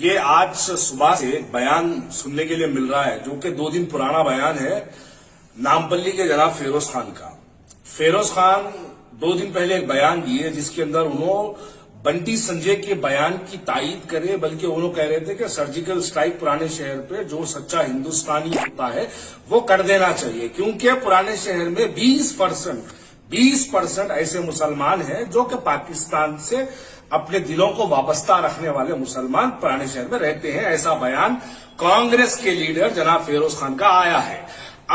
یہ آج صبح سے ایک بیان سننے کے لیے مل رہا ہے جو کہ 2 دن پرانا بیان ہے نامپلی کے جناب فیروز خان کا۔ فیروز خان 2 دن پہلے ایک بیان دیے جس کے اندر انہوں بنٹی سنجے کے بیان کی تائید کرے، بلکہ انہوں کہہ رہے تھے کہ سرجیکل سٹرائک پرانے شہر پہ جو سچا ہندوستانی ہوتا ہے وہ کر دینا چاہیے، کیونکہ پرانے شہر میں 20% ایسے مسلمان ہیں جو کہ پاکستان سے اپنے دلوں کو وابستہ رکھنے والے مسلمان پرانے شہر میں رہتے ہیں۔ ایسا بیان کانگریس کے لیڈر جناب فیروز خان کا آیا ہے۔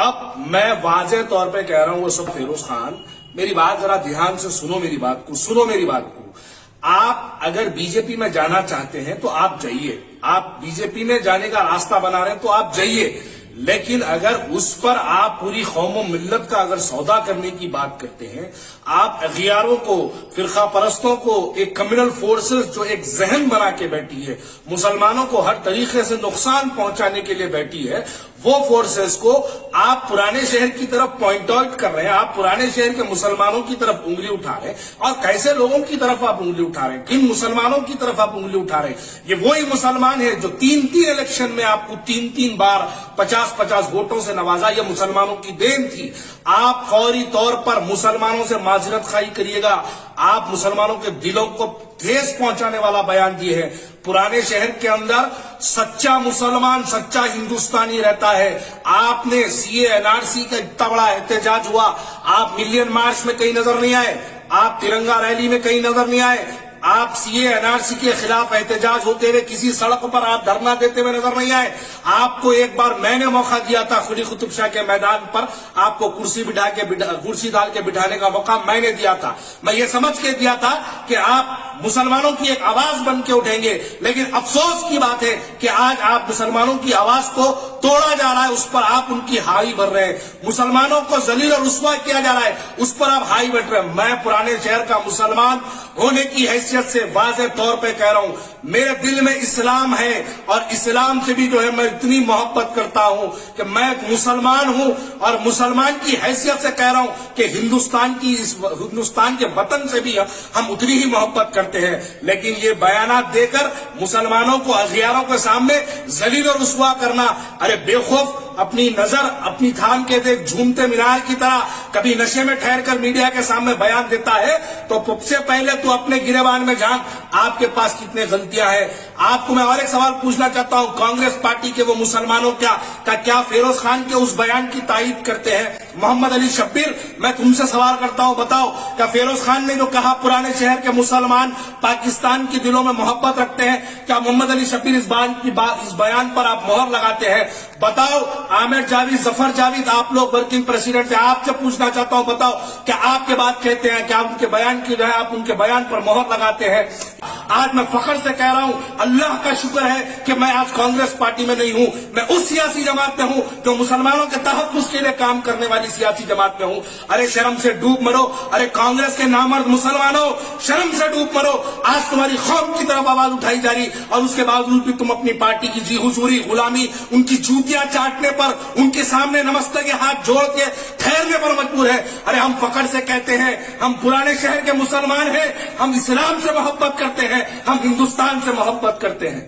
اب میں واضح طور پہ کہہ رہا ہوں وہ سب فیروز خان، میری بات ذرا دھیان سے سنو میری بات کو۔ آپ اگر بی جے پی میں جانا چاہتے ہیں تو آپ جائیے، آپ بی جے پی میں جانے کا راستہ بنا رہے ہیں تو آپ جائیے، لیکن اگر اس پر آپ پوری قوم و ملت کا اگر سودا کرنے کی بات کرتے ہیں، آپ اغیاروں کو، فرقہ پرستوں کو، ایک کمیونل فورسز جو ایک ذہن بنا کے بیٹھی ہے، مسلمانوں کو ہر طریقے سے نقصان پہنچانے کے لیے بیٹھی ہے، وہ فورسز کو آپ پرانے شہر کی طرف پوائنٹ آؤٹ کر رہے ہیں، آپ پرانے شہر کے مسلمانوں کی طرف انگلی اٹھا رہے ہیں۔ اور کیسے لوگوں کی طرف آپ انگلی اٹھا رہے ہیں، کن مسلمانوں کی طرف آپ انگلی اٹھا رہے ہیں؟ یہ وہی مسلمان ہیں جو 3 الیکشن میں آپ کو 3 بار 50 ووٹوں سے نوازا، یہ مسلمانوں کی دین تھی۔ آپ فوری طور پر مسلمانوں سے معذرت خواہی کریے گا، آپ مسلمانوں کے دلوں کو ٹھیس پہنچانے والا بیان دیے ہیں۔ پرانے شہر کے اندر سچا مسلمان، سچا ہندوستانی رہتا ہے۔ آپ نے سی اے این آر سی کا اتنا بڑا احتجاج ہوا، آپ ملین مارچ میں کہیں نظر نہیں آئے، آپ ترنگا ریلی میں کہیں نظر نہیں آئے، آپ سی اے این آر سی کے خلاف احتجاج ہوتے ہوئے کسی سڑک پر آپ دھرنا دیتے ہوئے نظر نہیں آئے۔ آپ کو ایک بار میں نے موقع دیا تھا قلی قطب شاہ کے میدان پر، آپ کو کرسی ڈال کے بٹھانے کا موقع میں نے دیا تھا۔ میں یہ سمجھ کے دیا تھا کہ آپ مسلمانوں کی ایک آواز بن کے اٹھیں گے، لیکن افسوس کی بات ہے کہ آج آپ مسلمانوں کی آواز کو توڑا جا رہا ہے، اس پر آپ ان کی ہائی بھر رہے ہیں، مسلمانوں کو ذلیل اور رسوا کیا جا رہا ہے، اس پر آپ ہائی بھر رہے ہیں۔ میں پرانے شہر کا مسلمان ہونے کی حیثیت سے واضح طور پہ کہہ رہا ہوں، میرے دل میں اسلام ہے، اور اسلام سے بھی جو ہے میں اتنی محبت کرتا ہوں کہ میں ایک مسلمان ہوں، اور مسلمان کی حیثیت سے کہہ رہا ہوں کہ ہندوستان کے وطن سے بھی ہم اتنی ہی محبت کرتے ہیں، لیکن یہ بیانات دے کر مسلمانوں کو اغیاروں کے سامنے ذلیل و رسوا کرنا، ارے بے خوف اپنی نظر اپنی تھام کے دیکھ، جھومتے مینار کی طرح کبھی نشے میں ٹھہر کر میڈیا کے سامنے بیان دیتا ہے تو سب سے پہلے تو اپنے گریبان میں جھانک، آپ کے پاس کتنے غلطیاں ہیں۔ آپ کو میں اور ایک سوال پوچھنا چاہتا ہوں، کانگریس پارٹی کے وہ مسلمانوں کیا فیروز خان کے اس بیان کی تائید کرتے ہیں؟ محمد علی شبیر، میں تم سے سوال کرتا ہوں، بتاؤ کیا فیروز خان نے جو کہا پرانے شہر کے مسلمان پاکستان کے دلوں میں محبت رکھتے ہیں، کیا محمد علی شبیر اس بیان پر آپ مہر لگاتے ہیں؟ بتاؤ عامر جاوید، ظفر جاوید، آپ لوگ ورکنگ پریزیڈنٹ ہیں، آپ سے پوچھنا چاہتا ہوں، بتاؤ کیا آپ کے بات کہتے ہیں، کیا ان کے بیان کی جو ہے آپ ان کے بیان پر مہر لگاتے ہیں؟ آج میں فخر سے کہہ رہا ہوں، اللہ کا شکر ہے کہ میں آج کانگریس پارٹی میں نہیں ہوں، میں اس سیاسی جماعت میں ہوں جو مسلمانوں کے تحفظ کے لیے کام کرنے والی سیاسی جماعت میں ہوں۔ ارے شرم سے ڈوب مرو، ارے کانگریس کے نامرد مسلمانوں، شرم سے ڈوب مرو۔ آج تمہاری قوم کی طرف آواز اٹھائی جا رہی، اور اس کے باوجود بھی تم اپنی پارٹی کی جی حضوری، غلامی، ان کی جوتیاں چاٹنے پر، ان کے سامنے نمستے کے ہاتھ جوڑ کے ٹھہرنے پر مجبور ہے۔ ارے ہم فخر سے کہتے ہیں ہم پرانے شہر کے مسلمان ہیں، ہم اسلام سے محبت کرتے ہیں، ہم ہندوستان سے محبت کرتے ہیں۔